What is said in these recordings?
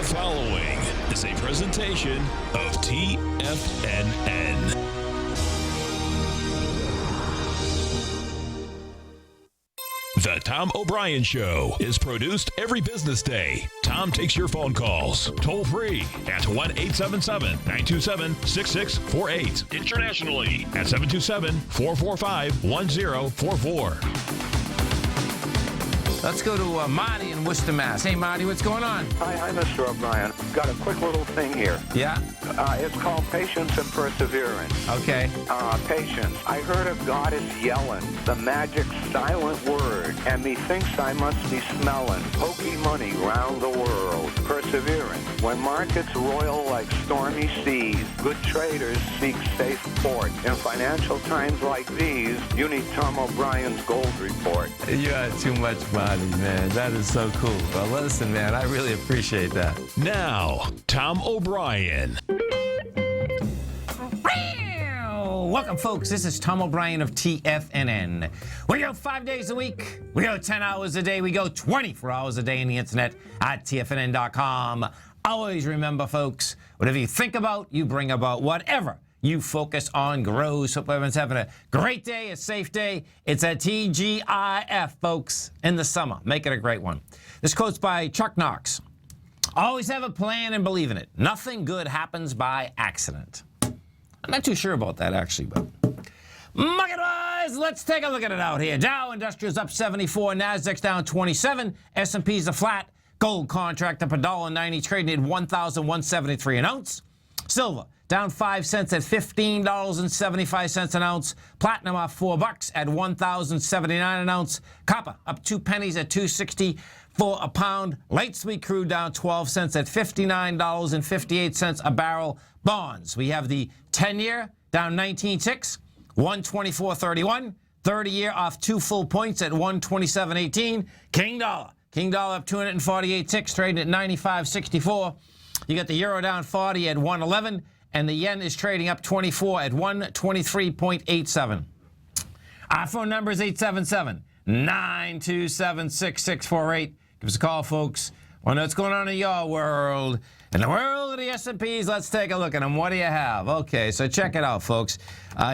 following is a presentation of TFNN. The Tom O'Brien Show is produced every business day. Tom takes your phone calls toll free at 1-877-927-6648. Internationally at 727-445-1044. Let's go to Marty in Worcester, Mass. Hey, Marty, what's going on? Hi, Mr. O'Brien. Got a quick little thing here. Yeah? It's called patience and perseverance. Okay. Patience. I heard a goddess yelling, the magic silent word, and methinks I must be smelling pokey money round the world. Perseverance. When markets roil like stormy seas, good traders seek safe port. In financial times like these, you need Tom O'Brien's gold report. You are too much, Marty, man. That is so cool. Well, listen, man, I really appreciate that. Now, Tom O'Brien. Welcome, folks. This is Tom O'Brien of TFNN. We go 5 days a week. We go 10 hours a day. We go 24 hours a day on the internet at TFNN.com. Always remember, folks, whatever you think about, you bring about. Whatever you focus on grows. Hope everyone's having a great day, a safe day. It's a TGIF, folks, in the summer. Make it a great one. This quote's by Chuck Knox. Always have a plan and believe in it. Nothing good happens by accident. I'm not too sure about that, actually, but market-wise, let's take a look at it out here. Dow Industrial's up 74, Nasdaq's down 27, S&P's a flat, gold contract up $1.90, trading at $1,173 an ounce. Silver down 5 cents at $15.75 an ounce. Platinum off $4 at $1,079 an ounce. Copper up 2 pennies at $2.64 a pound. Light sweet crude down 12 cents at $59.58 a barrel. Bonds, we have the 10-year down 19 ticks, 124.31. 30-year off 2 full points at 127.18. King dollar up 248 ticks, trading at 95.64. You got the euro down 40 at 111, and the yen is trading up 24 at 123.87. Our phone number is 877-927-6648. Give us a call, folks. Want to know what's going on in your world. In the world of the S&Ps, let's take a look at them. What do you have? Okay, so check it out, folks.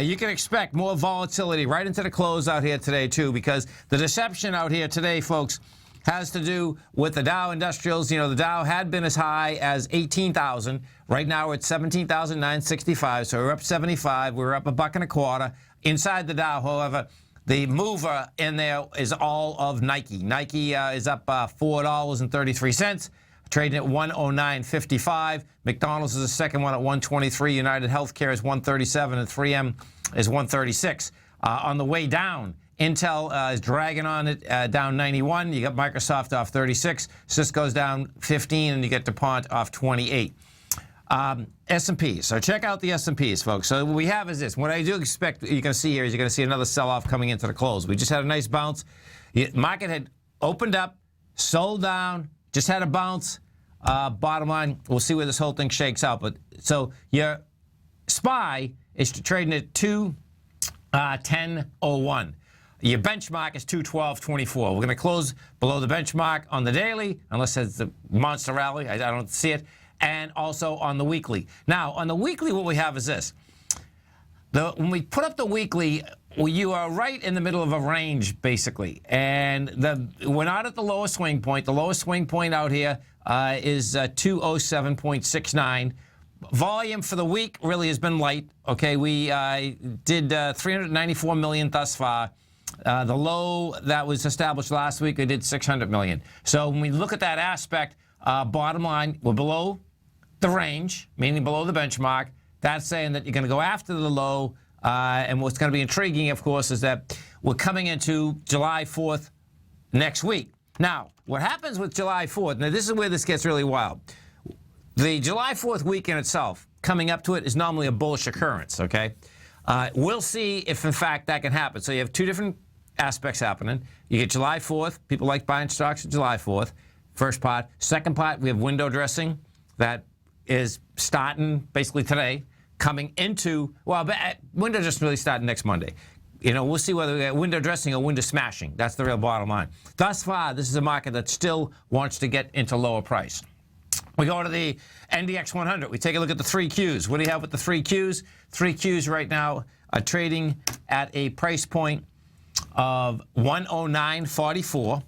You can expect more volatility right into the close out here today, too, because the deception out here today, folks, has to do with the Dow Industrials. You know, the Dow had been as high as 18,000. Right now, we're at 17,965, so we're up 75. We're up $1.25. Inside the Dow, however, the mover in there is all of Nike. Nike is up $4.33, trading at 109.55. McDonald's is the second one at 123. United Healthcare is 137, and 3M is 136. On the way down, Intel is dragging on it, down 91. You got Microsoft off 36. Cisco's down 15, and you get DuPont off 28. S&Ps. So check out the S&Ps, folks. So what we have is this. What I do expect you're going to see here is you're going to see another sell-off coming into the close. We just had a nice bounce. The market had opened up, sold down, just had a bounce. Bottom line, we'll see where this whole thing shakes out. But so your SPY is trading at 210.01. Your benchmark is 212.24. We're going to close below the benchmark on the daily, unless it's a monster rally. I don't see it. And also on the weekly. Now, on the weekly, what we have is this. When we put up the weekly, you are right in the middle of a range, basically. And we're not at the lowest swing point. The lowest swing point out here is 207.69. Volume for the week really has been light. Okay, we did 394 million thus far. The low that was established last week, we did 600 million. So when we look at that aspect, bottom line, we're below the range, meaning below the benchmark. That's saying that you're going to go after the low. And what's going to be intriguing, of course, is that we're coming into July 4th next week. Now, what happens with July 4th, now this is where this gets really wild. The July 4th weekend itself, coming up to it, is normally a bullish occurrence, okay? We'll see if, in fact, that can happen. So you have two different aspects happening. You get July 4th. People like buying stocks at July 4th. First part. Second part, we have window dressing that is starting basically today, coming into, well, window dressing really starting next Monday. You know, we'll see whether we get window dressing or window smashing. That's the real bottom line. Thus far, this is a market that still wants to get into lower price. We go to the NDX 100. We take a look at the 3 Qs. What do you have with the 3 Qs? 3 Qs right now are trading at a price point of 109.44.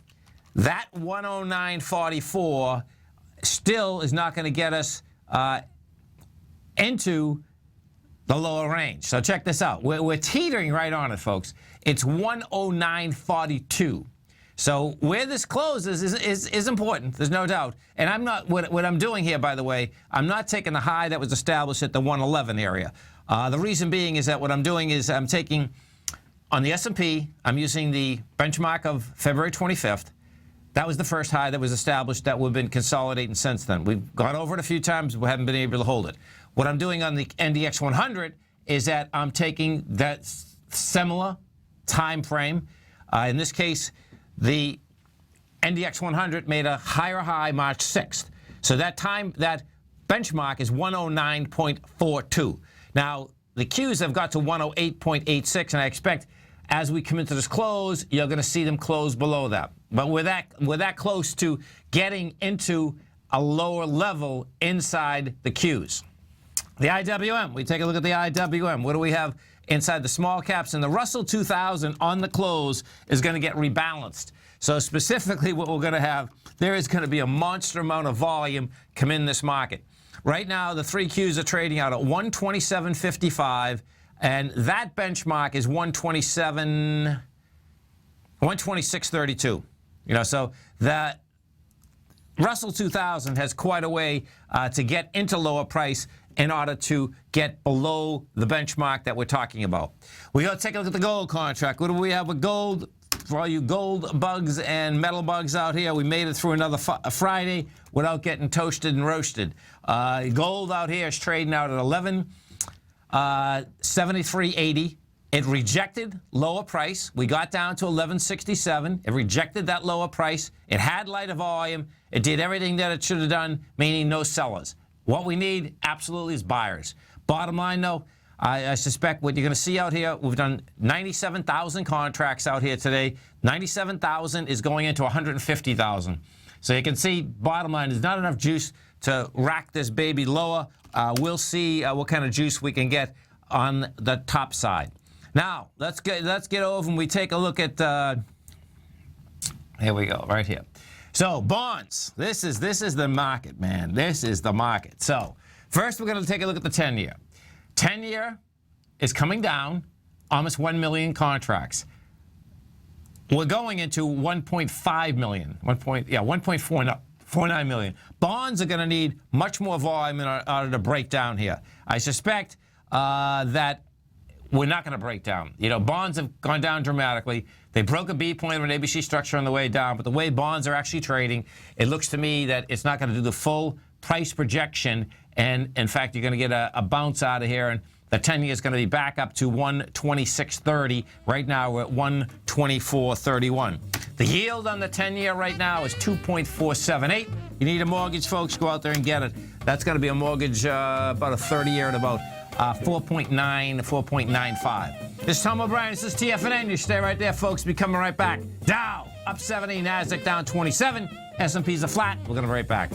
That 109.44 still is not going to get us into the lower range. So check this out. We're teetering right on it, folks. It's 109.42. So where this closes is important. There's no doubt. And I'm not, what I'm doing here, by the way, I'm not taking the high that was established at the 111 area. The reason being is that what I'm doing is I'm taking, on the S&P, I'm using the benchmark of February 25th. That was the first high that was established that we've been consolidating since then. We've gone over it a few times. We haven't been able to hold it. What I'm doing on the NDX 100 is that I'm taking that similar time frame. In this case, the NDX 100 made a higher high March 6th. So that benchmark is 109.42. Now, the Qs have got to 108.86, and I expect as we come into this close, you're going to see them close below that. But we're that close to getting into a lower level inside the Qs. The IWM, we take a look at the IWM. What do we have inside the small caps? And the Russell 2000 on the close is going to get rebalanced. So specifically what we're going to have, there is going to be a monster amount of volume come in this market. Right now, the 3 Qs are trading out at 127.55, and that benchmark is 126.32. You know, so that Russell 2000 has quite a way to get into lower price in order to get below the benchmark that we're talking about. We got to take a look at the gold contract. What do we have with gold? For all you gold bugs and metal bugs out here, we made it through another Friday without getting toasted and roasted. Gold out here is trading out at 1173.80. It rejected lower price. We got down to 1167. It rejected that lower price. It had lighter volume. It did everything that it should have done, meaning no sellers. What we need absolutely is buyers. Bottom line, though, I suspect what you're going to see out here, we've done 97,000 contracts out here today. 97,000 is going into 150,000. So you can see, bottom line, there's not enough juice to rack this baby lower. We'll see what kind of juice we can get on the top side. Now, let's get over and we take a look at, here we go, right here. So, bonds. This is the market, man. This is the market. So, first we're going to take a look at the 10-year. 10-year is coming down, almost 1 million contracts. We're going into 1.5 million, 1.49 million. Bonds are going to need much more volume in order to break down here. I suspect that we're not going to break down. You know, bonds have gone down dramatically. They broke a B point of an ABC structure on the way down, but the way bonds are actually trading, it looks to me that it's not going to do the full price projection, and in fact, you're going to get a bounce out of here, and the 10-year is going to be back up to 126.30. Right now, we're at 124.31. The yield on the 10-year right now is 2.478. You need a mortgage, folks, go out there and get it. That's going to be a mortgage about a 30-year at about 4.9, 4.95. This is Tom O'Brien. This is TFNN. You stay right there, folks. Be coming right back. Dow up 70, NASDAQ down 27. S&P's are flat. We're going to be right back.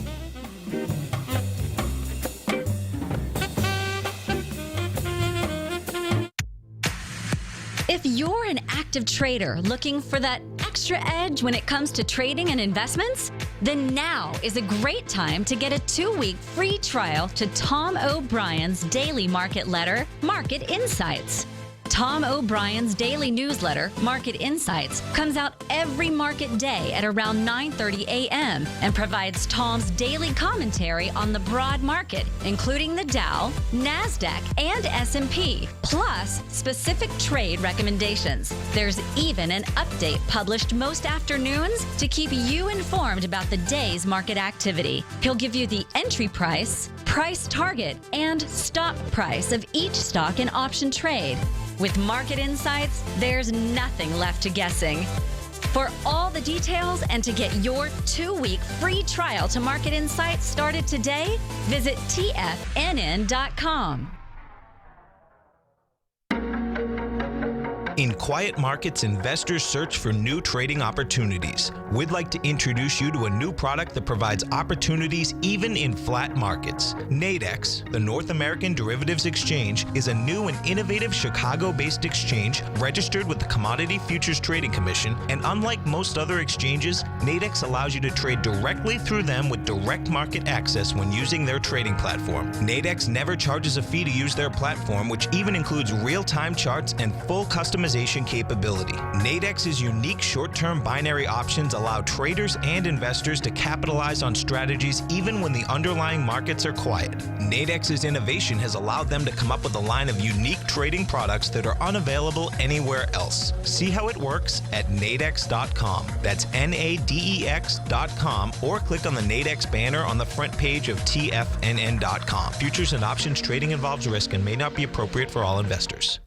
If you're an active trader looking for that extra edge when it comes to trading and investments, then now is a great time to get a 2-week free trial to Tom O'Brien's daily market letter, Market Insights. Tom O'Brien's daily newsletter, Market Insights, comes out every market day at around 9:30 a.m. and provides Tom's daily commentary on the broad market, including the Dow, NASDAQ, and S&P, plus specific trade recommendations. There's even an update published most afternoons to keep you informed about the day's market activity. He'll give you the entry price, price target, and stop price of each stock and option trade. With Market Insights, there's nothing left to guessing. For all the details and to get your 2-week free trial to Market Insights started today, visit TFNN.com. In quiet markets, investors search for new trading opportunities. We'd like to introduce you to a new product that provides opportunities even in flat markets. Nadex, the North American Derivatives Exchange, is a new and innovative Chicago-based exchange registered with the Commodity Futures Trading Commission, and unlike most other exchanges, Nadex allows you to trade directly through them with direct market access when using their trading platform. Nadex never charges a fee to use their platform, which even includes real-time charts and full customization capability. Nadex's unique short-term binary options allow traders and investors to capitalize on strategies even when the underlying markets are quiet. Nadex's innovation has allowed them to come up with a line of unique trading products that are unavailable anywhere else. See how it works at nadex.com. That's NADEX.com, or click on the Nadex banner on the front page of TFNN.com. Futures and options trading involves risk and may not be appropriate for all investors.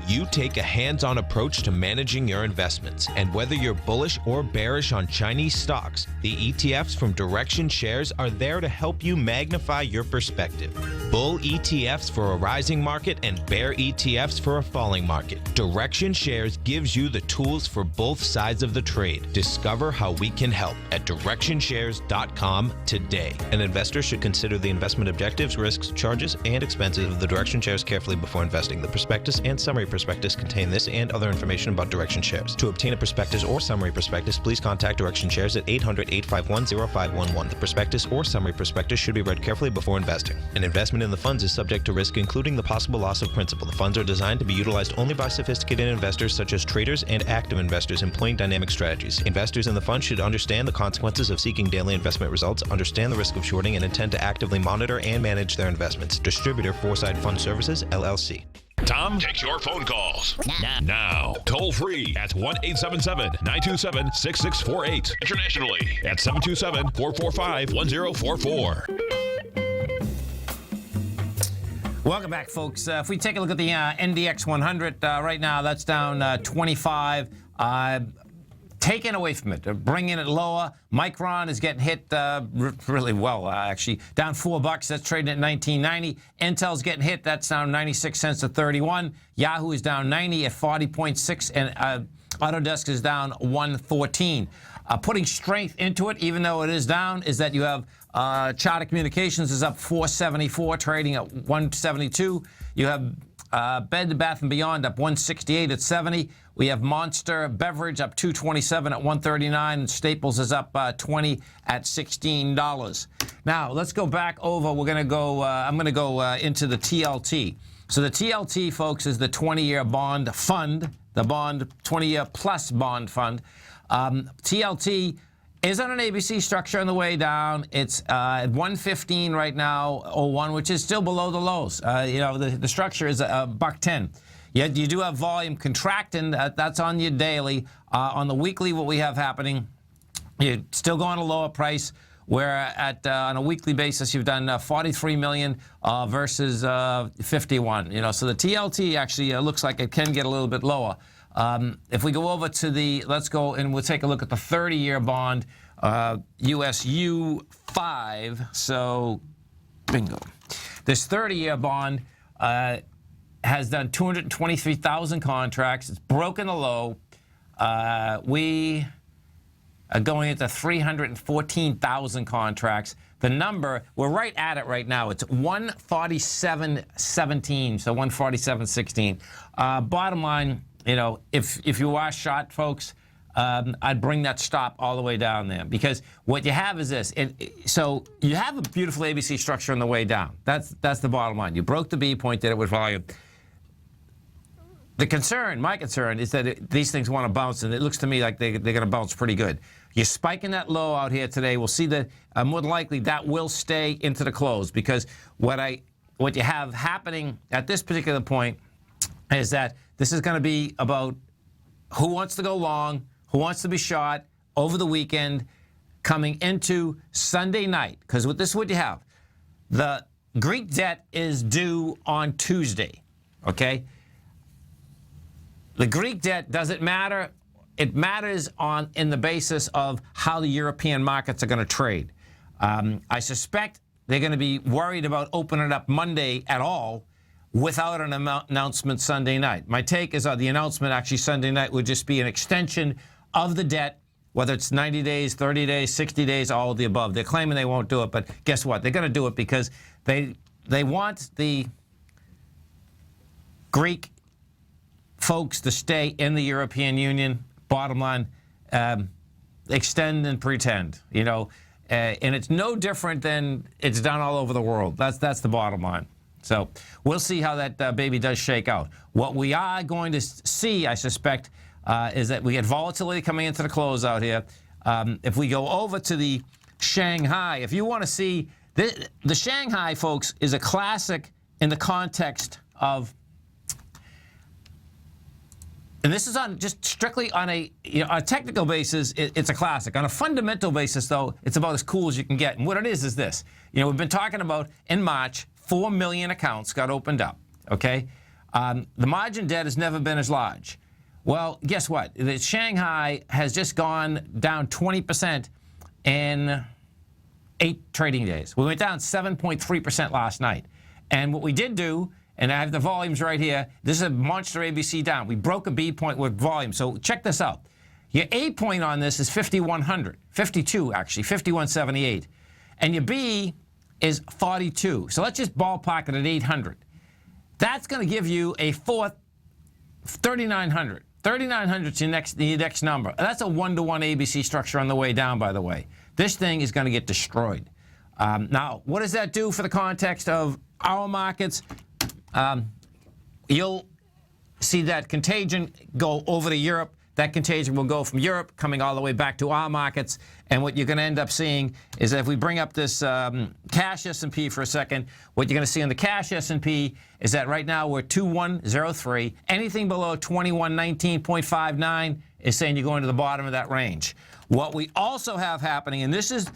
You take a hands-on approach to managing your investments, and whether you're bullish or bearish on Chinese stocks, the ETFs from Direction Shares are there to help you magnify your perspective. Bull ETFs for a rising market and bear ETFs for a falling market. Direction Shares gives you the tools for both sides of the trade. Discover how we can help at DirectionShares.com today. An investor should consider the investment objectives, risks, charges, and expenses of the Direction Shares carefully before investing. The prospectus and summary prospectus contain this and other information about Direction Shares. To obtain a prospectus or summary prospectus, please contact Direction Shares at 800-851-0511. The prospectus or summary prospectus should be read carefully before investing. An investment in the funds is subject to risk, including the possible loss of principal. The funds are designed to be utilized only by sophisticated investors such as traders and active investors employing dynamic strategies. Investors in the fund should understand the consequences of seeking daily investment results, understand the risk of shorting, and intend to actively monitor and manage their investments. Distributor Foresight Fund Services, LLC. Tom takes your phone calls now. Toll free at 1-877-927-6648. Internationally at 727-445-1044. Welcome back, folks. If we take a look at the NDX 100 right now, that's down 25. Taken away from it, bringing it lower. Micron is getting hit really well, actually. Down $4, that's trading at $19.90. Intel's getting hit, that's down 96 cents to 31. Yahoo is down 90 at 40.6, and Autodesk is down 114. Putting strength into it, even though it is down, is that you have Charter Communications is up 474, trading at 172. You have Bed Bath & Beyond up 168 at 70. We have Monster Beverage up 227 at 139. And Staples is up 20 at $16. Now, let's go back over. We're going to go, I'm going to go into the TLT. So the TLT, folks, is the 20-year bond fund, the bond 20-year plus bond fund. TLT is on an ABC structure on the way down. It's at 115 right now, 01, which is still below the lows. The structure is $1.10. Yet you do have volume contracting. That's on your daily. On the weekly, what we have happening, you're still going a lower price. Where at on a weekly basis, you've done 43 million versus 51. So the TLT actually looks like it can get a little bit lower. If we go over to let's go and we'll take a look at the 30-year bond, USU 5. So, bingo. This 30-year bond has done 223,000 contracts. It's broken the low. We are going into 314,000 contracts. The number, we're right at it right now. It's 147.17, so 147.16. Bottom line, if you are short, folks, I'd bring that stop all the way down there, because what you have is this. So you have a beautiful ABC structure on the way down. That's the bottom line. You broke the B point, did it with volume. My concern, is that these things want to bounce, and it looks to me like they're going to bounce pretty good. You're spiking that low out here today. We'll see that more than likely that will stay into the close, because what you have happening at this particular point is that this is going to be about who wants to go long, who wants to be short over the weekend, coming into Sunday night. Because this is what you have. The Greek debt is due on Tuesday, okay? The Greek debt doesn't matter. It matters in the basis of how the European markets are going to trade. I suspect they're going to be worried about opening it up Monday at all, without an announcement Sunday night. My take is the announcement actually Sunday night would just be an extension of the debt, whether it's 90 days, 30 days, 60 days, all of the above. They're claiming they won't do it, but guess what? They're going to do it because they want the Greek folks to stay in the European Union. Bottom line, extend and pretend, you know. And it's no different than it's done all over the world. That's the bottom line. So we'll see how that baby does shake out. What we are going to see, I suspect, is that we get volatility coming into the close out here. If we go over to the Shanghai, if you want to see, the Shanghai, folks, is a classic in the context of, and this is on just strictly on a technical basis, it's a classic. On a fundamental basis, though, it's about as cool as you can get. And what it is this. We've been talking about in March, 4 million accounts got opened up, okay? The margin debt has never been as large. Well, guess what? The Shanghai has just gone down 20% in 8 trading days. We went down 7.3% last night. And what we did do, and I have the volumes right here, this is a monster ABC down. We broke a B point with volume. So check this out. Your A point on this is 5,100, 52 actually, 5,178. And your B is 42. So let's just ballpark it at 800. That's going to give you a fourth 3,900. 3,900 is your next number. And that's a 1-to-1 ABC structure on the way down, by the way. This thing is going to get destroyed. Now, what does that do for the context of our markets? You'll see that contagion go over to Europe. That contagion will go from Europe coming all the way back to our markets. And what you're going to end up seeing is that if we bring up this cash S&P for a second, what you're going to see on the cash S&P is that right now we're 2103. Anything below 2119.59 is saying you're going to the bottom of that range. What we also have happening, and this is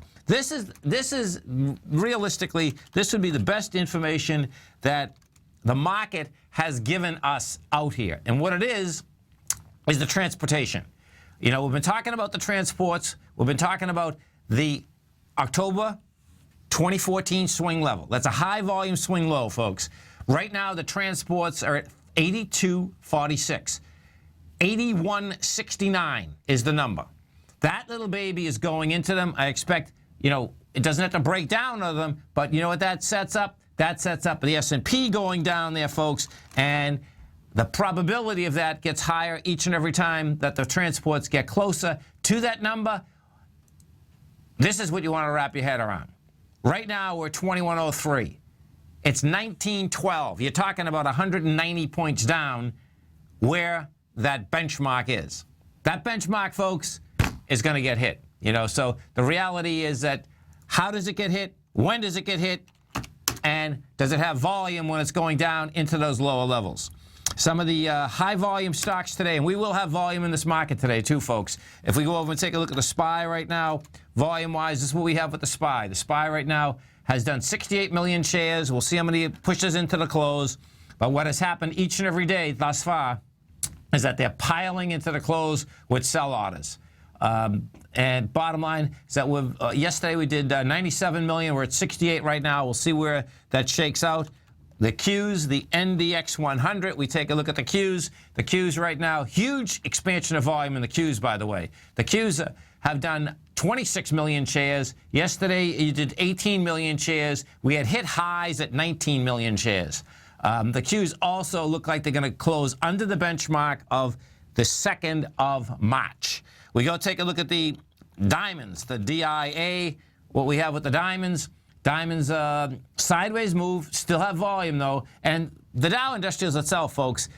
realistically, this would be the best information that the market has given us out here. And what it is the transportation. We've been talking about the transports. We've been talking about the October 2014 swing level. That's a high volume swing low, folks. Right now, the transports are at 82.46. 81.69 is the number. That little baby is going into them. I expect, it doesn't have to break down on them, but you know what that sets up? That sets up the S&P going down there, folks, and the probability of that gets higher each and every time that the transports get closer to that number. This is what you want to wrap your head around. Right now, we're 2103. It's 1912. You're talking about 190 points down where that benchmark is. That benchmark, folks, is going to get hit. So the reality is that how does it get hit? When does it get hit? And does it have volume when it's going down into those lower levels? Some of the high volume stocks today, and we will have volume in this market today too, folks. If we go over and take a look at the SPY right now, volume-wise, this is what we have with the SPY. The SPY right now has done 68 million shares. We'll see how many it pushes into the close. But what has happened each and every day thus far is that they're piling into the close with sell orders. And bottom line is that yesterday we did 97 million. We're at 68 right now. We'll see where that shakes out. The Qs, the NDX 100, we take a look at the Qs. The Qs right now, huge expansion of volume in the Qs, by the way. The Qs have done 26 million shares. Yesterday, you did 18 million shares. We had hit highs at 19 million shares. The Qs also look like they're going to close under the benchmark of the 2nd of March. We go take a look at the diamonds, the DIA, what we have with the diamonds. Diamonds sideways move, still have volume though, and the Dow Industrials itself, folks,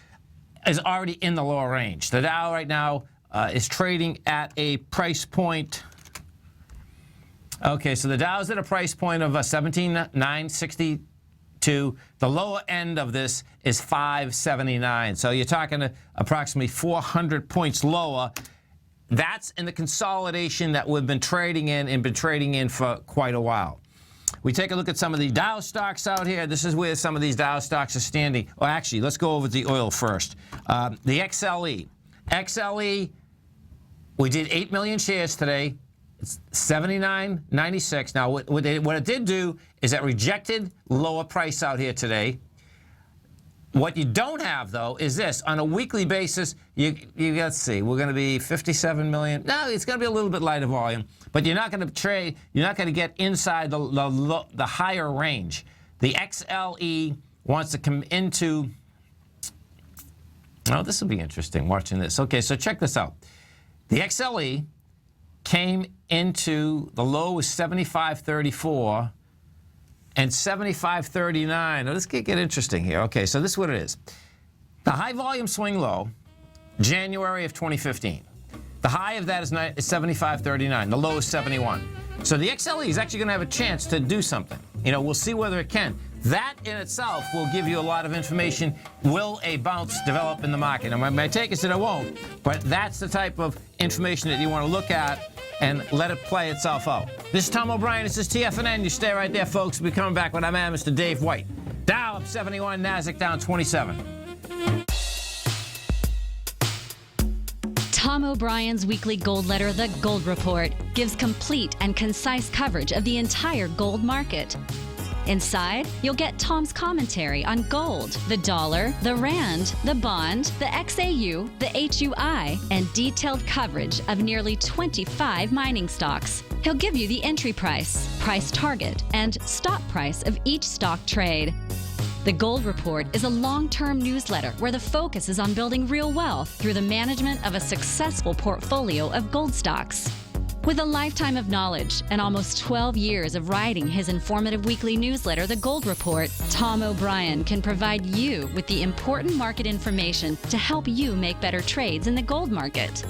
is already in the lower range. The Dow right now is trading at a price point. Okay, so the Dow is at a price point of 17,962. The lower end of this is 579. So you're talking approximately 400 points lower. That's in the consolidation that we've been trading in and been trading in for quite a while. We take a look at some of the Dow stocks out here. This is where some of these Dow stocks are standing. Well, actually, let's go over the oil first. The XLE. XLE, we did 8 million shares today. It's 79.96. Now, what it did do is it rejected lower price out here today. What you don't have, though, is this. On a weekly basis, let's see, we're going to be 57 million. No, it's going to be a little bit lighter volume, but you're not going to trade, you're not going to get inside the higher range. The XLE wants to come into, oh, this will be interesting watching this. Okay, so check this out. The XLE came into, the low was 75.34 and 75.39. Now, this could get interesting here. Okay, so this is what it is. The high volume swing low, January of 2015. The high of that is 75.39. The low is 71. So the XLE is actually going to have a chance to do something. You know, we'll see whether it can. That in itself will give you a lot of information. Will a bounce develop in the market? And my take is that it won't, but that's the type of information that you want to look at and let it play itself out. This is Tom O'Brien. This is TFNN. You stay right there, folks. We'll be coming back with our man, Mr. Dave White. Dow up 71, NASDAQ down 27. Tom O'Brien's weekly gold letter, The Gold Report, gives complete and concise coverage of the entire gold market. Inside, you'll get Tom's commentary on gold, the dollar, the rand, the bond, the XAU, the HUI, and detailed coverage of nearly 25 mining stocks. He'll give you the entry price, price target, and stop price of each stock trade. The Gold Report is a long-term newsletter where the focus is on building real wealth through the management of a successful portfolio of gold stocks. With a lifetime of knowledge and almost 12 years of writing his informative weekly newsletter, The Gold Report, Tom O'Brien can provide you with the important market information to help you make better trades in the gold market.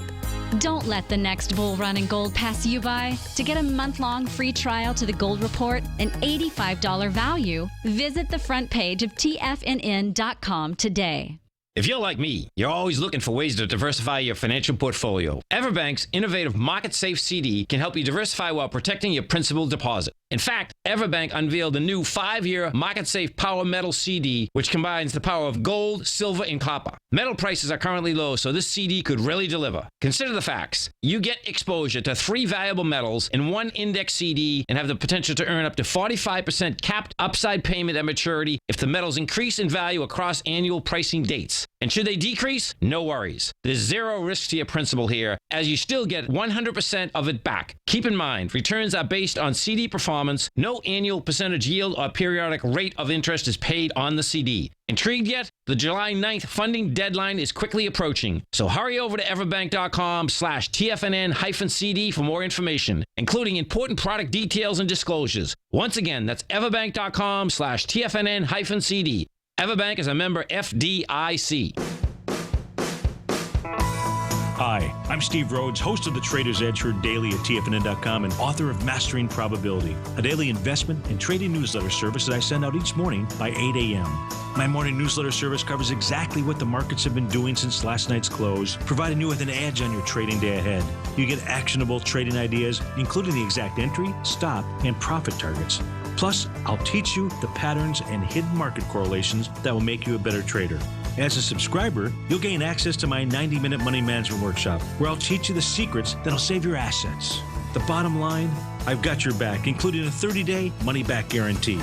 Don't let the next bull run in gold pass you by. To get a month-long free trial to The Gold Report, an $85 value, visit the front page of TFNN.com today. If you're like me, you're always looking for ways to diversify your financial portfolio. Everbank's innovative market-safe CD can help you diversify while protecting your principal deposit. In fact, Everbank unveiled a new 5-year market-safe power metal CD, which combines the power of gold, silver, and copper. Metal prices are currently low, so this CD could really deliver. Consider the facts. You get exposure to 3 valuable metals in one index CD and have the potential to earn up to 45% capped upside payment at maturity if the metals increase in value across annual pricing dates. And should they decrease? No worries. There's zero risk to your principal here, as you still get 100% of it back. Keep in mind, returns are based on CD performance. No annual percentage yield or periodic rate of interest is paid on the CD. Intrigued yet? The July 9th funding deadline is quickly approaching. So hurry over to everbank.com/TFNN-CD for more information, including important product details and disclosures. Once again, that's everbank.com/TFNN-CD. Everbank is a member FDIC. Hi, I'm Steve Rhodes, host of the Trader's Edge, heard daily at TFNN.com and author of Mastering Probability, a daily investment and trading newsletter service that I send out each morning by 8 a.m. My morning newsletter service covers exactly what the markets have been doing since last night's close, providing you with an edge on your trading day ahead. You get actionable trading ideas, including the exact entry, stop, and profit targets. Plus, I'll teach you the patterns and hidden market correlations that will make you a better trader. As a subscriber, you'll gain access to my 90-minute money management workshop, where I'll teach you the secrets that'll save your assets. The bottom line, I've got your back, including a 30-day money-back guarantee.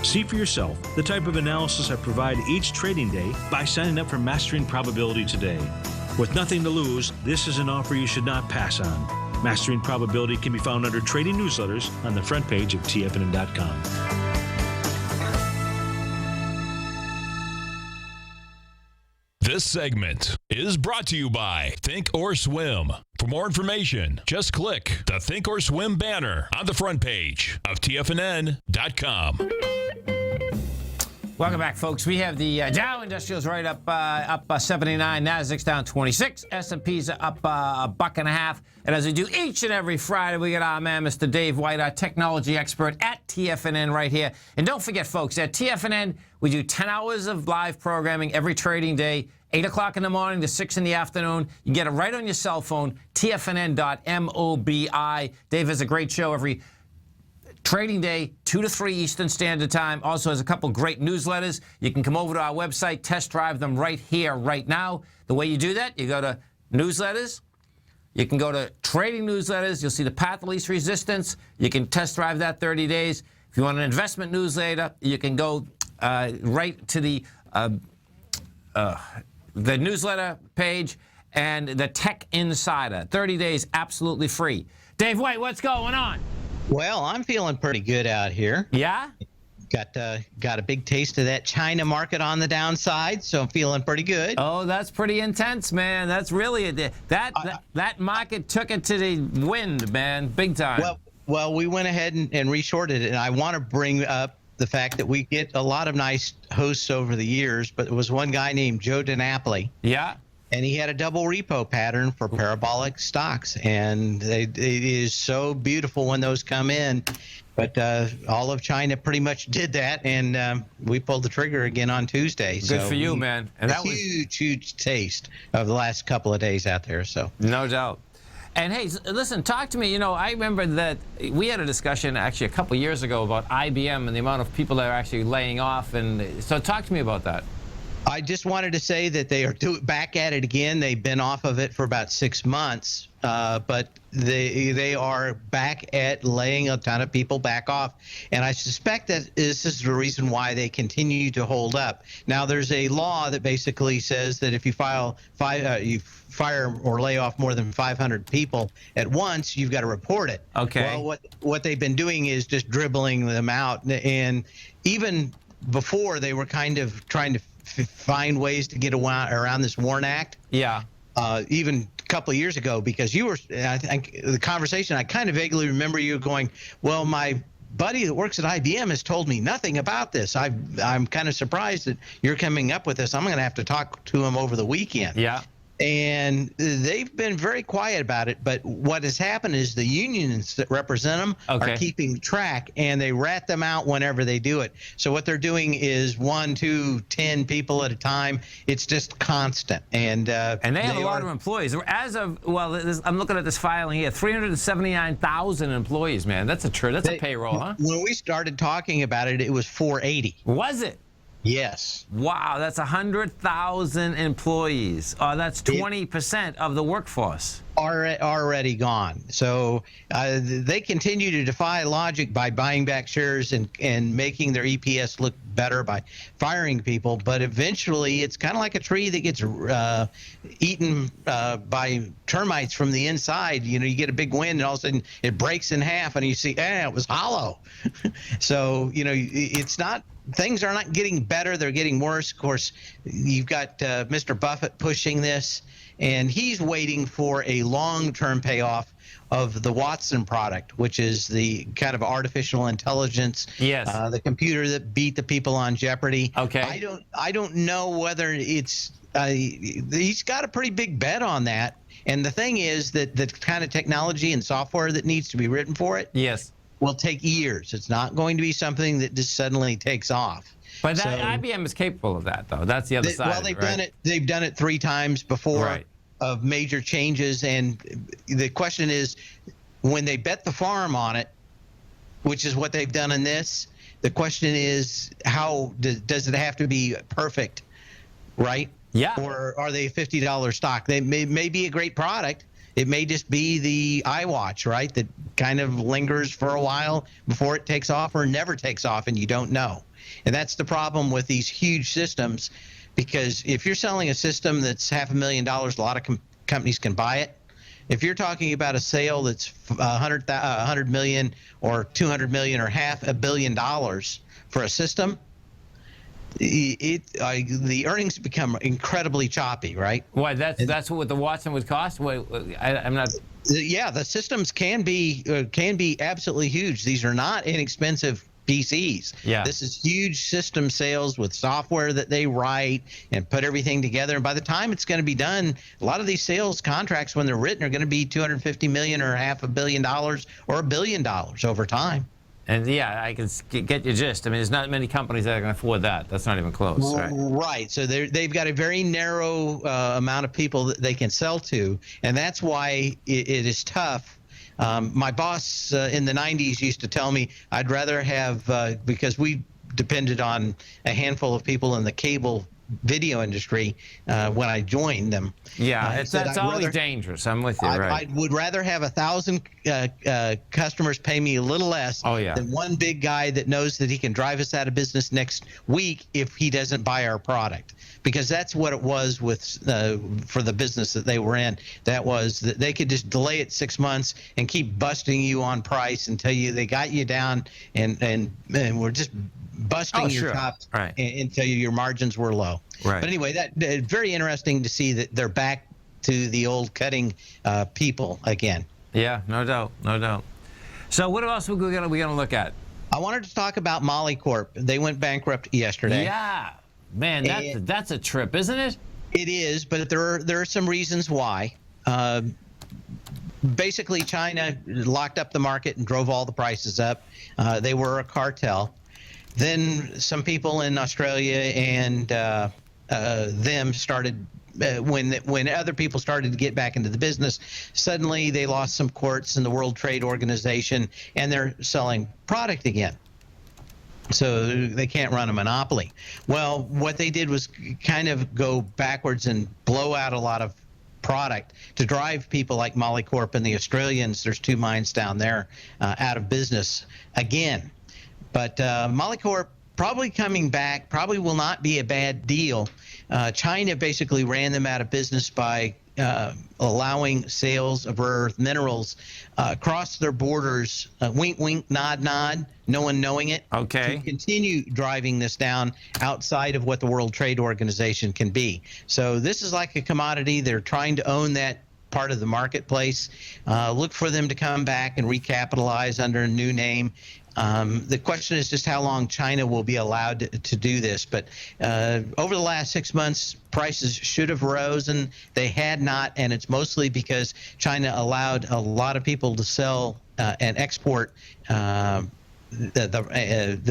See for yourself the type of analysis I provide each trading day by signing up for Mastering Probability today. With nothing to lose, this is an offer you should not pass on. Mastering Probability can be found under Trading Newsletters on the front page of TFNN.com. This segment is brought to you by Think or Swim. For more information, just click the Think or Swim banner on the front page of TFNN.com. Welcome back, folks. We have the Dow Industrials right up 79, Nasdaq's down 26, S&P's up $1.50. And as we do each and every Friday, we got our man, Mr. Dave White, our technology expert at TFNN right here. And don't forget, folks, at TFNN, we do 10 hours of live programming every trading day, 8 o'clock in the morning to 6 in the afternoon. You get it right on your cell phone, TFNN.mobi. Dave has a great show every trading day, 2 to 3 Eastern Standard Time. Also has a couple great newsletters. You can come over to our website, test drive them right here, right now. The way you do that, you go to newsletters. You can go to trading newsletters. You'll see the path of least resistance. You can test drive that 30 days. If you want an investment newsletter, you can go right to the the newsletter page and the Tech Insider. 30 days absolutely free. Dave White, what's going on? Well, I'm feeling pretty good out here. Yeah? Got a big taste of that China market on the downside, so I'm feeling pretty good. Oh, that's pretty intense, man. That's really that market took it to the wind, man, big time. Well, we went ahead and reshorted it, and I want to bring up the fact that we get a lot of nice hosts over the years, but there was one guy named Joe DiNapoli. Yeah. And he had a double repo pattern for parabolic stocks, and it is so beautiful when those come in. But all of China pretty much did that, and we pulled the trigger again on Tuesday. Good for you, man. And that was huge taste of the last couple of days out there. So no doubt. And hey, listen, talk to me. You know, I remember that we had a discussion actually a couple years ago about IBM and the amount of people that are actually laying off. And so talk to me about that. I just wanted to say that they are back at it again. They've been off of it for about 6 months, but they are back at laying a ton of people back off. And I suspect that this is the reason why they continue to hold up. Now, there's a law that basically says that if you you fire or lay off more than 500 people at once, you've got to report it. Okay. Well, what they've been doing is just dribbling them out. And even before, they were kind of trying to find ways to get around this WARN Act. Yeah. Even a couple of years ago, because you were, I think the conversation, I kind of vaguely remember you going, well, my buddy that works at IBM has told me nothing about this. I'm kind of surprised that you're coming up with this. I'm going to have to talk to him over the weekend. Yeah. And they've been very quiet about it. But what has happened is the unions that represent them are keeping track, and they rat them out whenever they do it. So what they're doing is 1, 2, 10 people at a time. It's just constant. And they have a lot of employees. As of, I'm looking at this filing here, 379,000 employees, man. That's a payroll, huh? When we started talking about it, it was 480. Was it? Yes. Wow, that's 100,000 employees. That's 20% of the workforce. Already gone. So they continue to defy logic by buying back shares and making their EPS look better by firing people. But eventually, it's kind of like a tree that gets eaten by termites from the inside. You know, you get a big wind, and all of a sudden it breaks in half, and you see, it was hollow. So, you know, it's not. Things are not getting better. They're getting worse. Of course, you've got Mr. Buffett pushing this, and he's waiting for a long-term payoff of the Watson product, which is the kind of artificial intelligence, the computer that beat the people on Jeopardy. Okay. I don't know whether it's he's got a pretty big bet on that. And the thing is that the kind of technology and software that needs to be written for it will take years. It's not going to be something that just suddenly takes off. But IBM is capable of that, though. That's the other side. Well, they've done it 3 times before of major changes, and the question is, when they bet the farm on it, which is what they've done in this, the question is, how does it have to be perfect, right? Yeah. Or are they a $50 stock? They may be a great product. It may just be the iWatch, right, that kind of lingers for a while before it takes off or never takes off, and you don't know. And that's the problem with these huge systems, because if you're selling a system that's $500,000, a lot of companies can buy it. If you're talking about a sale that's $100 million or $200 million or $500 million for a system, the earnings become incredibly choppy, right? Why? That's what the Watson would cost. I'm not. Yeah, the systems can be absolutely huge. These are not inexpensive PCs. Yeah. This is huge system sales with software that they write and put everything together. And by the time it's going to be done, a lot of these sales contracts, when they're written, are going to be $250 million or $500 million or $1 billion over time. And I can get your gist. I mean, there's not many companies that can afford that. That's not even close. Right. So they've got a very narrow amount of people that they can sell to, and that's why it is tough. My boss in the 90s used to tell me I'd rather have, because we depended on a handful of people in the cable video industry when I joined them. Yeah, that's always dangerous. I'm with you. I would rather have 1,000 customers pay me a little less than one big guy that knows that he can drive us out of business next week if he doesn't buy our product. Because that's what it was with for the business that they were in. That was that they could just delay it 6 months and keep busting you on price until they got you down and we're just busting your chops until your margins were low. Right. But anyway, that very interesting to see that they're back to the old cutting people again. Yeah, no doubt. So what else are we going to look at? I wanted to talk about Molly Corp. They went bankrupt yesterday. Yeah, man, that's a trip, isn't it? It is, but there are some reasons why. Basically, China locked up the market and drove all the prices up. They were a cartel. Then some people in Australia and them started when other people started to get back into the business. Suddenly, they lost some courts in the World Trade Organization, and they're selling product again. So they can't run a monopoly. Well, what they did was kind of go backwards and blow out a lot of product to drive people like Molly Corp and the Australians, there's 2 mines down there, out of business again. But Molly Corp probably coming back, probably will not be a bad deal. China basically ran them out of business by allowing sales of rare earth minerals across their borders, wink, wink, nod, nod, no one knowing it. Okay. To continue driving this down outside of what the World Trade Organization can be. So this is like a commodity. They're trying to own that part of the marketplace. Look for them to come back and recapitalize under a new name. The question is just how long China will be allowed to do this. But over the last 6 months, prices should have risen. They had not, and it's mostly because China allowed a lot of people to sell and export the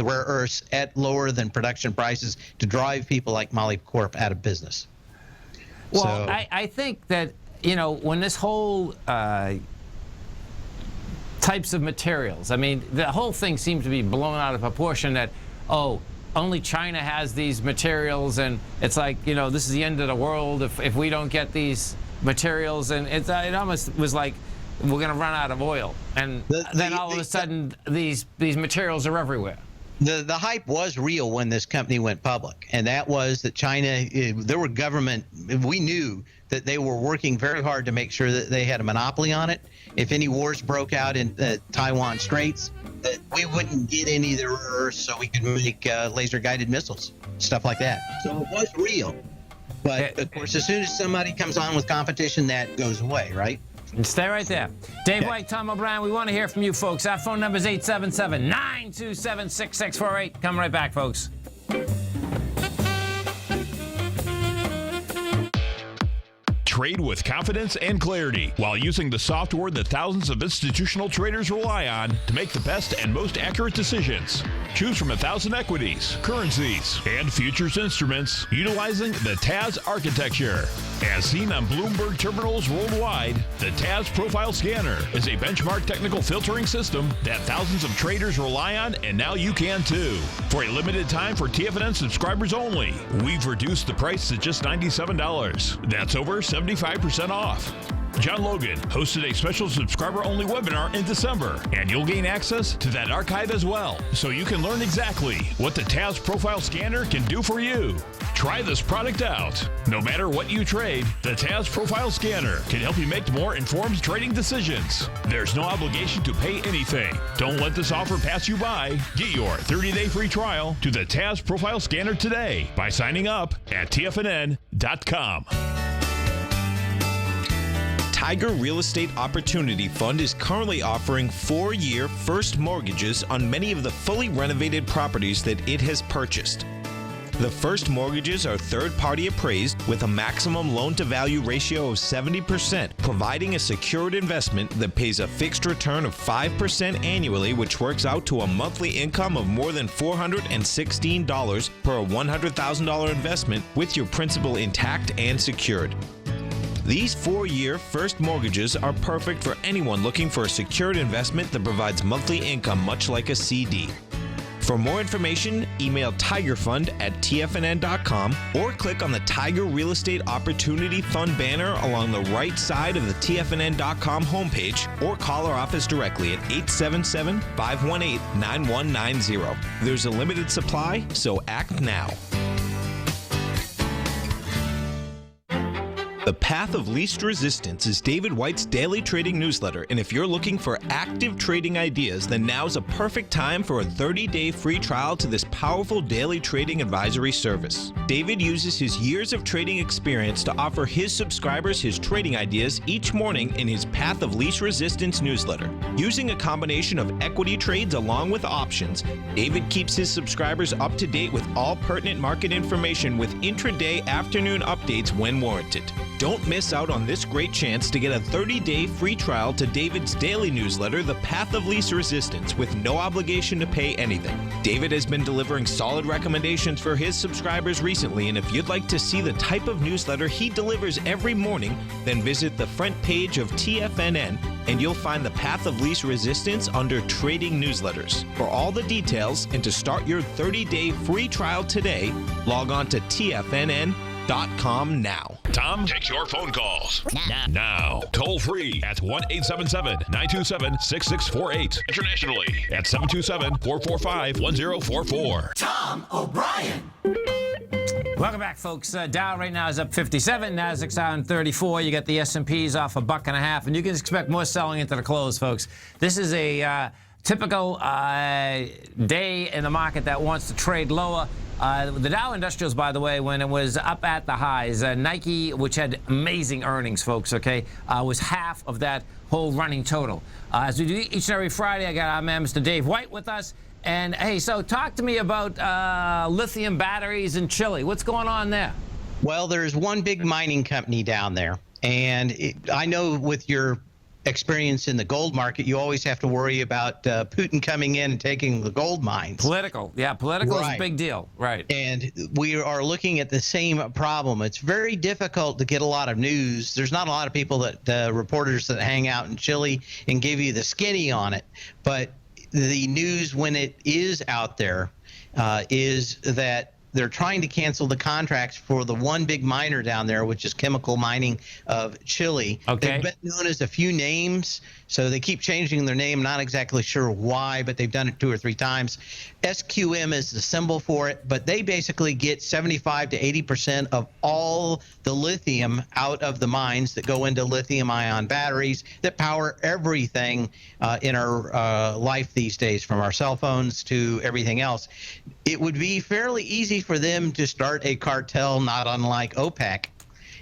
rare earths at lower than production prices to drive people like Molly Corp out of business. Well, so, I think that, when this whole types of materials, I mean, the whole thing seems to be blown out of proportion that, only China has these materials, and it's like, this is the end of the world if we don't get these materials, and it almost was like we're going to run out of oil, and then all of a sudden these materials are everywhere. The hype was real when this company went public, and that was that China, there were government, we knew that they were working very hard to make sure that they had a monopoly on it. If any wars broke out in Taiwan Straits, that we wouldn't get any of the rare earths, so we could make laser-guided missiles, stuff like that. So it was real. But, of course, as soon as somebody comes on with competition, that goes away, right? And stay right there. Dave White, Tom O'Brien, we want to hear from you folks. Our phone number is 877-927-6648. Come right back, folks. Trade with confidence and clarity while using the software that thousands of institutional traders rely on to make the best and most accurate decisions. Choose from 1,000 equities, currencies, and futures instruments utilizing the TAS architecture. As seen on Bloomberg terminals worldwide, the TAS Profile Scanner is a benchmark technical filtering system that thousands of traders rely on, and now you can too. For a limited time for TFNN subscribers only, we've reduced the price to just $97. That's over 75% off. John Logan hosted a special subscriber-only webinar in December, and you'll gain access to that archive as well, so you can learn exactly what the TAS Profile Scanner can do for you. Try this product out. No matter what you trade, the TAS Profile Scanner can help you make more informed trading decisions. There's no obligation to pay anything. Don't let this offer pass you by. Get your 30-day free trial to the TAS Profile Scanner today by signing up at TFNN.com. Tiger Real Estate Opportunity Fund is currently offering 4-year first mortgages on many of the fully renovated properties that it has purchased. The first mortgages are third-party appraised with a maximum loan-to-value ratio of 70%, providing a secured investment that pays a fixed return of 5% annually, which works out to a monthly income of more than $416 per $100,000 investment with your principal intact and secured. These 4-year first mortgages are perfect for anyone looking for a secured investment that provides monthly income much like a CD. For more information, email tigerfund@tfnn.com or click on the Tiger Real Estate Opportunity Fund banner along the right side of the tfnn.com homepage, or call our office directly at 877-518-9190. There's a limited supply, so act now. The Path of Least Resistance is David White's daily trading newsletter, and if you're looking for active trading ideas, then now's a perfect time for a 30-day free trial to this powerful daily trading advisory service. David uses his years of trading experience to offer his subscribers his trading ideas each morning in his Path of Least Resistance newsletter. Using a combination of equity trades along with options, David keeps his subscribers up to date with all pertinent market information with intraday afternoon updates when warranted. Don't miss out on this great chance to get a 30-day free trial to David's daily newsletter, The Path of Least Resistance, with no obligation to pay anything. David has been delivering solid recommendations for his subscribers recently, and if you'd like to see the type of newsletter he delivers every morning, then visit the front page of TFNN and you'll find the Path of Least Resistance under Trading Newsletters. For all the details and to start your 30-day free trial today, log on to TFNN.com now. Tom takes your phone calls now. Toll free at 1-877-927-6648. Internationally at 727-445-1044. Tom O'Brien. Welcome back, folks. Dow right now is up 57. Nasdaq's down 34. You got the S&Ps off $1.50, and you can expect more selling into the close, folks. This is a typical day in the market that wants to trade lower. The Dow Industrials, by the way, when it was up at the highs, Nike, which had amazing earnings, folks, okay, was half of that whole running total. As we do each and every Friday, I got our man, Mr. Dave White, with us. And, hey, so talk to me about lithium batteries in Chile. What's going on there? Well, there's one big mining company down there. And I know with your experience in the gold market, you always have to worry about Putin coming in and taking the gold mines. Political. Yeah, political is a big deal. Right. And we are looking at the same problem. It's very difficult to get a lot of news. There's not a lot of people that reporters that hang out in Chile and give you the skinny on it. But the news when it is out there is that they're trying to cancel the contracts for the one big miner down there, which is Chemical Mining of Chile. Okay. They've been known as a few names, so they keep changing their name. Not exactly sure why, but they've done it 2 or 3 times. SQM is the symbol for it, but they basically get 75 to 80% of all the lithium out of the mines that go into lithium-ion batteries that power everything in our life these days, from our cell phones to everything else. It would be fairly easy for them to start a cartel, not unlike OPEC,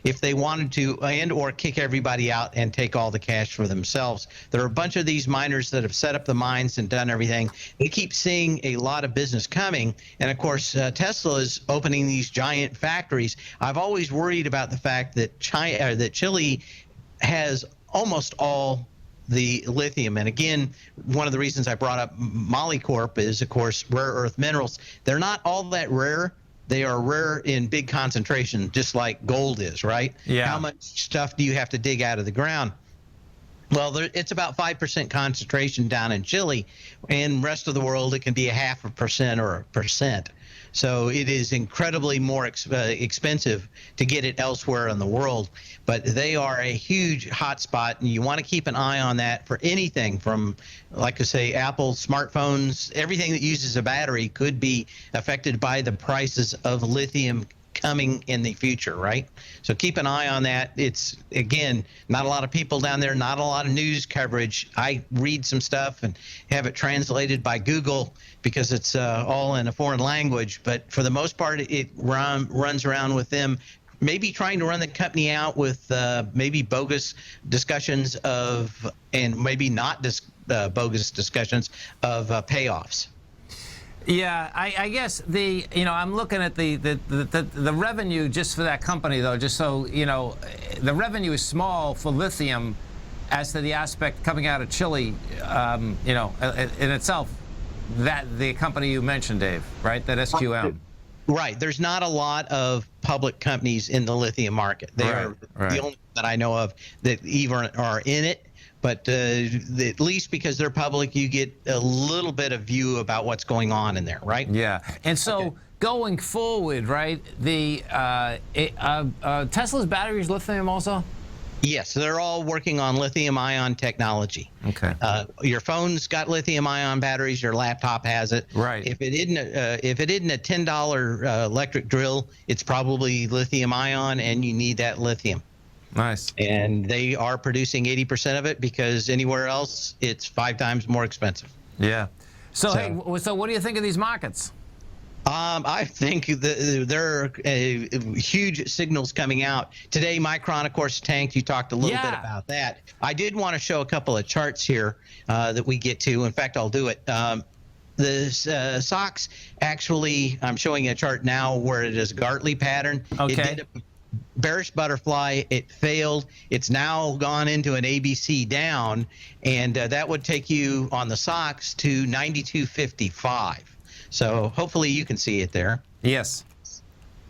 if they wanted to, and or kick everybody out and take all the cash for themselves. There are a bunch of these miners that have set up the mines and done everything. They keep seeing a lot of business coming, and of course Tesla is opening these giant factories. I've always worried about the fact that Chile has almost all the lithium. And again, one of the reasons I brought up Molycorp is, of course, rare earth minerals. They're not all that rare. They are rare in big concentration, just like gold is, right? Yeah. How much stuff do you have to dig out of the ground? Well, it's about 5% concentration down in Chile, and rest of the world it can be 0.5% or 1%. So it is incredibly more expensive to get it elsewhere in the world. But they are a huge hot spot, and you want to keep an eye on that for anything from, like I say, Apple smartphones. Everything that uses a battery could be affected by the prices of lithium coming in the future, right? So keep an eye on that. It's, again, not a lot of people down there, not a lot of news coverage. I read some stuff and have it translated by Google because it's all in a foreign language, but for the most part it runs around with them maybe trying to run the company out with maybe bogus discussions of, and maybe not bogus discussions of payoffs. Yeah, I guess I'm looking at the revenue just for that company, though, just so you know, the revenue is small for lithium as to the aspect coming out of Chile, in itself, that the company you mentioned, Dave, right, that SQM. Right. There's not a lot of public companies in the lithium market. They are the only that I know of that even are in it. But at least because they're public, you get a little bit of view about what's going on in there, right? Yeah. And so going forward, right, the Tesla's batteries lithium also? Yes, they're all working on lithium-ion technology. Okay. Your phone's got lithium-ion batteries. Your laptop has it. Right. If it isn't a $10 electric drill, it's probably lithium-ion, and you need that lithium. Nice. And they are producing 80% of it because anywhere else it's 5 times more expensive. Yeah. So hey, so what do you think of these markets? I think there are huge signals coming out. Today, Micron, of course, tanked. You talked a little bit about that. I did want to show a couple of charts here that we get to. In fact, I'll do it. The SOX actually, I'm showing a chart now where it is a Gartley pattern. Okay. It did a bearish butterfly. It failed. It's now gone into an ABC down, and that would take you on the SOX to 92.55. So hopefully you can see it there. Yes.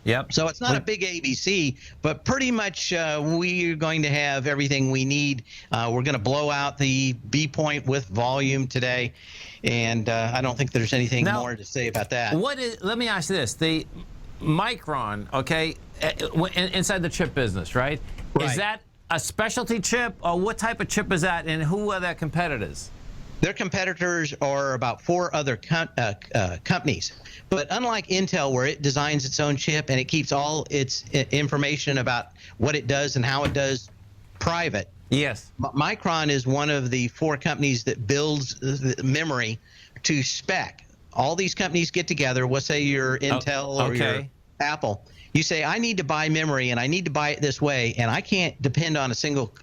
Yep. So it's not a big ABC, but pretty much we're going to have everything we need. We're going to blow out the B point with volume today, and I don't think there's anything more to say about that. Let me ask you this. The Micron, okay, inside the chip business, right? Is that a specialty chip, or what type of chip is that, and who are their competitors? Their competitors are about 4 other companies. But unlike Intel, where it designs its own chip and it keeps all its information about what it does and how it does private. Yes. Micron is one of the 4 companies that builds the memory to spec. All these companies get together. We'll say you're Intel or you're Apple. You say, I need to buy memory and I need to buy it this way, and I can't depend on a single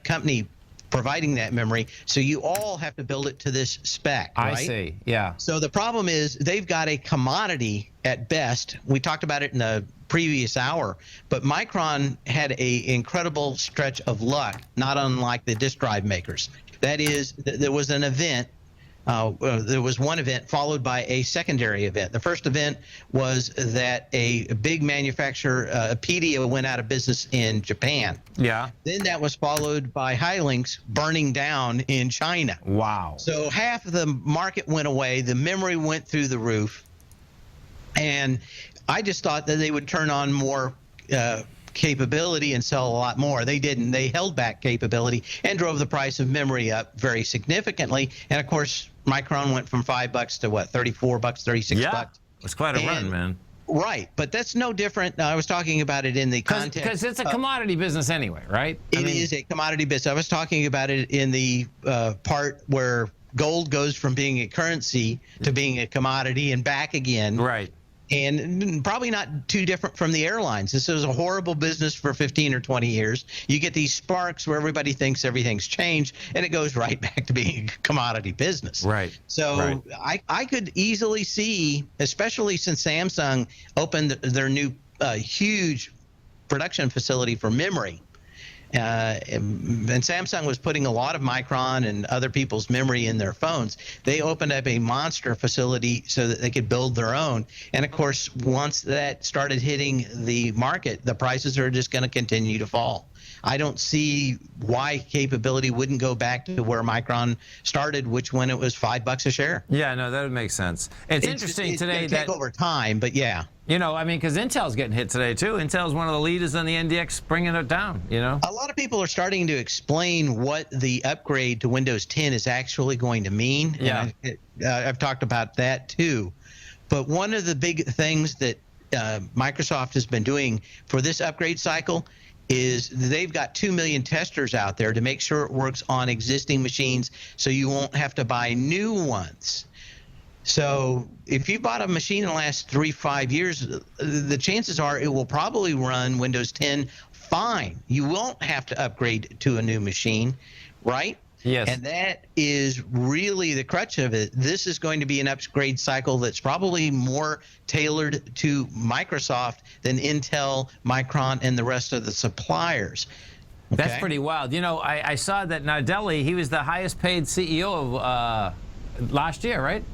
company providing that memory, so you all have to build it to this spec, right? I see, yeah. So the problem is they've got a commodity at best. We talked about it in the previous hour, but Micron had an incredible stretch of luck, not unlike the disk drive makers. That is, there was an event. There was one event followed by a secondary event. The first event was that a big manufacturer, Pedia, went out of business in Japan. Yeah. Then that was followed by Xilinx burning down in China. Wow. So half of the market went away. The memory went through the roof. And I just thought that they would turn on more capability and sell a lot more. They didn't. They held back capability and drove the price of memory up very significantly. And of course, Micron went from $5 to what, $34, $36. Yeah, it's quite a run, man. Right, but that's no different. I was talking about it in the context. Because it's a commodity business anyway, right? It is a commodity business. I was talking about it in the part where gold goes from being a currency to being a commodity and back again. Right. And probably not too different from the airlines. This is a horrible business for 15 or 20 years. You get these sparks where everybody thinks everything's changed, and it goes right back to being a commodity business. Right. So I could easily see, especially since Samsung opened their new huge production facility for memory, and Samsung was putting a lot of Micron and other people's memory in their phones. They opened up a monster facility so that they could build their own. And of course, once that started hitting the market, the prices are just going to continue to fall. I don't see why capability wouldn't go back to where Micron started, which when it was $5 a share. Yeah, no, that would make sense. It's interesting today that take over time, but yeah. You know, I mean, because Intel's getting hit today too. Intel's one of the leaders in the NDX, bringing it down. You know, a lot of people are starting to explain what the upgrade to Windows 10 is actually going to mean. Yeah, and I've talked about that too. But one of the big things that Microsoft has been doing for this upgrade cycle is they've got 2 million testers out there to make sure it works on existing machines, so you won't have to buy new ones. So if you bought a machine in the last 3-5 years, the chances are it will probably run Windows 10 fine. You won't have to upgrade to a new machine, right? Yes. And that is really the crutch of it. This is going to be an upgrade cycle that's probably more tailored to Microsoft than Intel, Micron, and the rest of the suppliers. Okay? That's pretty wild. You know, I saw that Nardelli, he was the highest paid CEO of last year, right?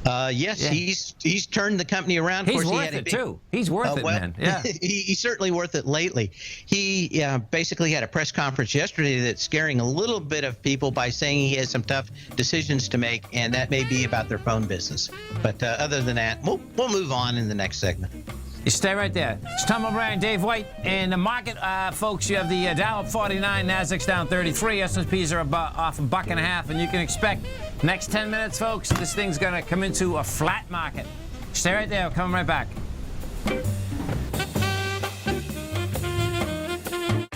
Yes, Yeah. he's turned the company around. Of He's course, he worth had a it, big- too. He's worth it, well, man. Yeah. he's certainly worth it lately. He basically had a press conference yesterday that's scaring a little bit of people by saying he has some tough decisions to make, and that may be about their phone business. But other than that, we'll move on in the next segment. You stay right there. It's Tom O'Brien, Dave White. In the market, folks, you have the Dow up 49, Nasdaq's down 33, S&Ps are off $1.50, and you can expect next 10 minutes, folks, this thing's going to come into a flat market. Stay right there. We're coming right back.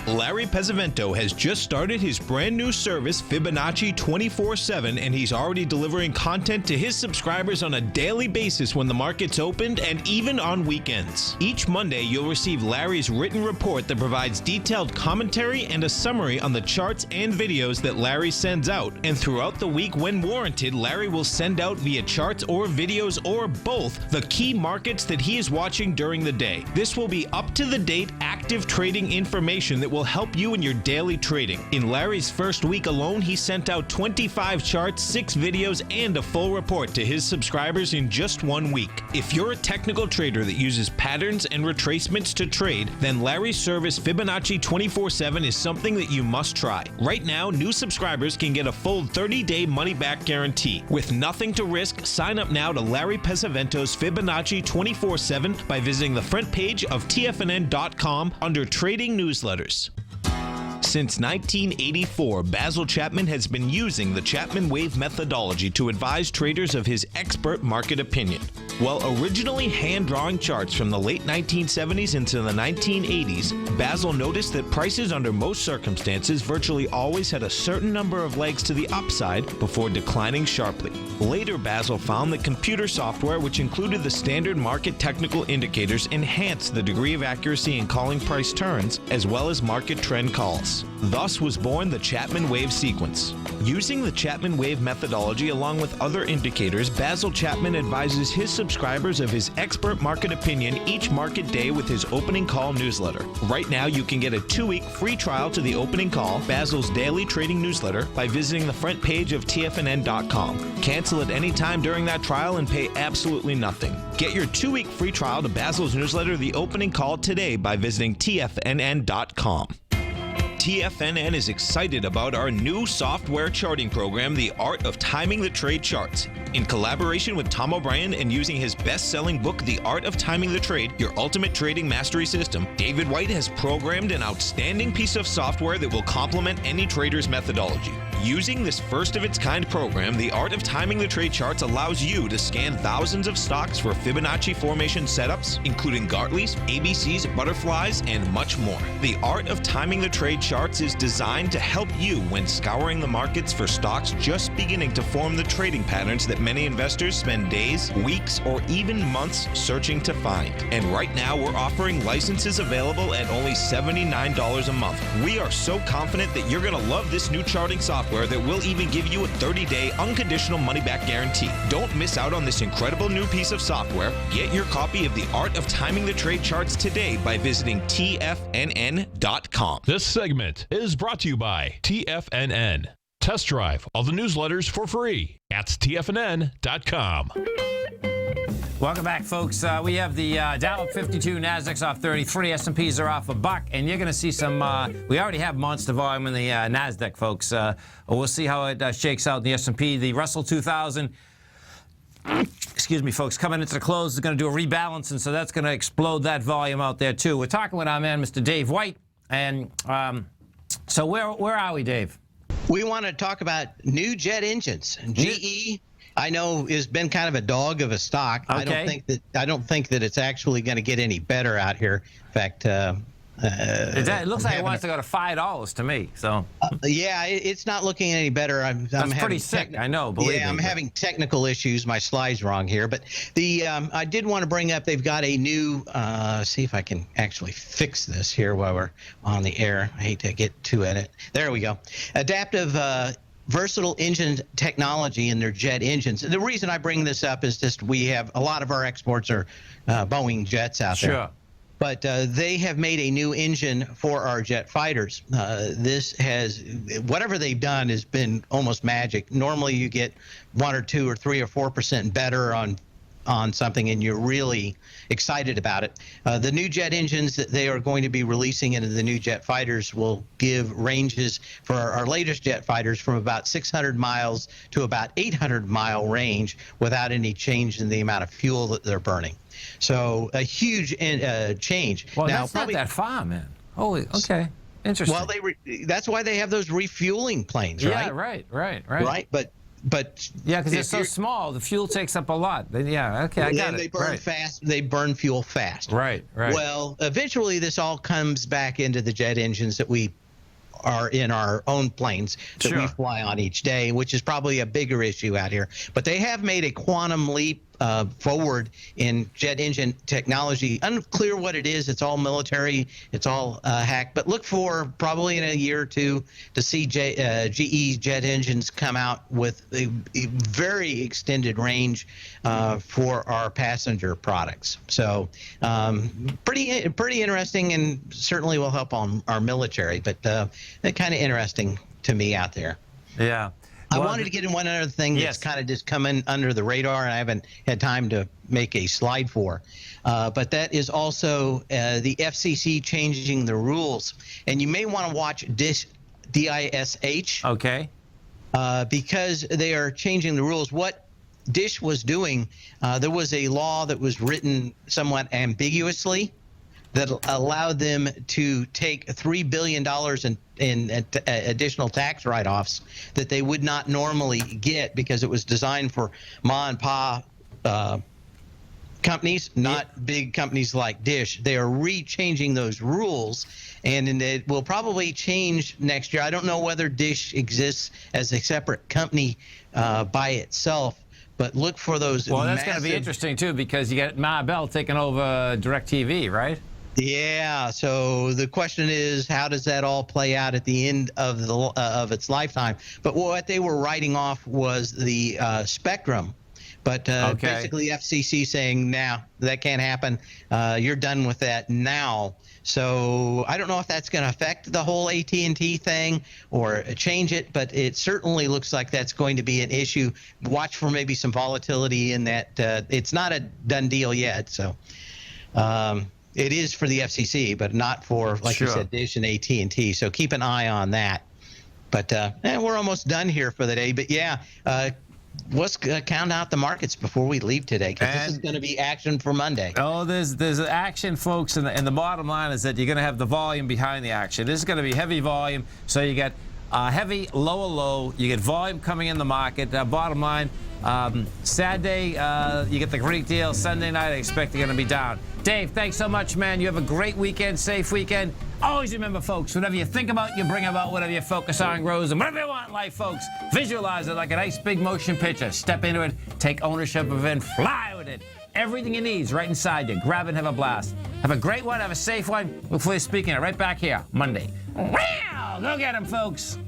Larry Pesavento has just started his brand new service, Fibonacci 24/7, and he's already delivering content to his subscribers on a daily basis when the market's opened and even on weekends. Each Monday, you'll receive Larry's written report that provides detailed commentary and a summary on the charts and videos that Larry sends out. And throughout the week, when warranted, Larry will send out via charts or videos or both the key markets that he is watching during the day. This will be up-to-the-date, active trading information that will help you in your daily trading. In Larry's first week alone, he sent out 25 charts, 6 videos, and a full report to his subscribers in just 1 week. If you're a technical trader that uses patterns and retracements to trade, then Larry's service Fibonacci 24/7 is something that you must try. Right now, new subscribers can get a full 30-day money-back guarantee. With nothing to risk, sign up now to Larry Pesavento's Fibonacci 24/7 by visiting the front page of TFNN.com under Trading Newsletters. Since 1984, Basil Chapman has been using the Chapman Wave methodology to advise traders of his expert market opinion. While originally hand-drawing charts from the late 1970s into the 1980s, Basil noticed that prices under most circumstances virtually always had a certain number of legs to the upside before declining sharply. Later, Basil found that computer software, which included the standard market technical indicators, enhanced the degree of accuracy in calling price turns as well as market trend calls. Thus was born the Chapman Wave sequence. Using the Chapman Wave methodology along with other indicators, Basil Chapman advises his subscribers of his expert market opinion each market day with his opening call newsletter. Right now, you can get a 2-week free trial to the opening call, Basil's daily trading newsletter, by visiting the front page of TFNN.com. Cancel at any time during that trial and pay absolutely nothing. Get your 2-week free trial to Basil's newsletter, The Opening Call, today by visiting TFNN.com. TFNN is excited about our new software charting program, The Art of Timing the Trade Charts. In collaboration with Tom O'Brien and using his best-selling book, The Art of Timing the Trade, Your Ultimate Trading Mastery System, David White has programmed an outstanding piece of software that will complement any trader's methodology. Using this first-of-its-kind program, The Art of Timing the Trade Charts allows you to scan thousands of stocks for Fibonacci formation setups, including Gartleys, ABCs, butterflies, and much more. The Art of Timing the Trade Charts is designed to help you when scouring the markets for stocks just beginning to form the trading patterns that many investors spend days, weeks, or even months searching to find. And right now, we're offering licenses available at only $79 a month. We are so confident that you're going to love this new charting software that will even give you a 30-day unconditional money-back guarantee. Don't miss out on this incredible new piece of software. Get your copy of The Art of Timing the Trade Charts today by visiting TFNN.com. This segment is brought to you by TFNN. Test drive all the newsletters for free at TFNN.com. Welcome back, folks. We have the Dow up 52, Nasdaq's off 33, S&Ps are off $1, and you're going to see some. We already have monster volume in the Nasdaq, folks. We'll see how it shakes out in the S&P. The Russell 2000. Excuse me, folks. Coming into the close is going to do a rebalance, and so that's going to explode that volume out there too. We're talking with our man, Mr. Dave White, and so where are we, Dave? We want to talk about new jet engines. GE, I know, has been kind of a dog of a stock. Okay. I don't think that it's actually going to get any better out here. In fact, it looks like it wants to go to $5 to me. So yeah, it's not looking any better. that's pretty sick. I know. Believe me, I'm having technical issues. My slide's wrong here, but I did want to bring up. They've got a new. See if I can actually fix this here while we're on the air. I hate to get too in it. There we go. Adaptive. Versatile engine technology in their jet engines. The reason I bring this up is just we have a lot of our exports are Boeing jets out there. Sure. But they have made a new engine for our jet fighters. This has, whatever they've done has been almost magic. Normally you get 1 or 2 or 3 or 4% better on something and you're really excited about it. The new jet engines that they are going to be releasing into the new jet fighters will give ranges for our latest jet fighters from about 600 miles to about 800-mile range without any change in the amount of fuel that they're burning. So a huge change. Well, now, that's not that far, man. Holy, okay. Interesting. Well, that's why they have those refueling planes, right? Yeah, right. Right, but yeah, because they're so small, the fuel takes up a lot. Then, yeah, okay, I got it. They burn fast. They burn fuel fast. Right. Well, eventually this all comes back into the jet engines that we are in our own planes that we fly on each day, which is probably a bigger issue out here. But they have made a quantum leap forward in jet engine technology. Unclear what it is. It's all military. It's all hacked. But look for probably in a year or two to see GE jet engines come out with a very extended range for our passenger products. So pretty interesting, and certainly will help on our military. But kind of interesting to me out there. Yeah. I wanted to get in one other thing that's kind of just coming under the radar, and I haven't had time to make a slide for. But that is also the FCC changing the rules. And you may want to watch DISH, D-I-S-H. Okay. Because they are changing the rules. What DISH was doing, there was a law that was written somewhat ambiguously that allowed them to take $3 billion in additional tax write-offs that they would not normally get because it was designed for ma and pa companies, not big companies like DISH. They are re-changing those rules, and it will probably change next year. I don't know whether DISH exists as a separate company by itself, but look for those. Well, that's going to be interesting, too, because you got Ma Bell taking over DirecTV, right? Yeah. So the question is, how does that all play out at the end of of its lifetime? But what they were writing off was the spectrum. But basically, FCC saying, "Now that can't happen. You're done with that now." So I don't know if that's going to affect the whole AT&T thing or change it, but it certainly looks like that's going to be an issue. Watch for maybe some volatility in that. It's not a done deal yet. So. It is for the FCC, but not for, like you said, DISH and AT&T. So keep an eye on that. But we're almost done here for the day. But yeah, let's count out the markets before we leave today, because this is going to be action for Monday. Oh, there's action, folks, and the bottom line is that you're going to have the volume behind the action. This is going to be heavy volume, so you get heavy, lower low. You get volume coming in the market. Bottom line, Saturday, you get the Greek deal. Sunday night, I expect you're going to be down. Dave, thanks so much, man. You have a great weekend, safe weekend. Always remember, folks, whatever you think about, you bring about. Whatever you focus on grows. And whatever you want in life, folks, visualize it like a nice big motion picture. Step into it, take ownership of it, and fly with it. Everything you need is right inside you. Grab it and have a blast. Have a great one. Have a safe one. Hopefully speaking it right back here Monday. Wow! Go get them, folks.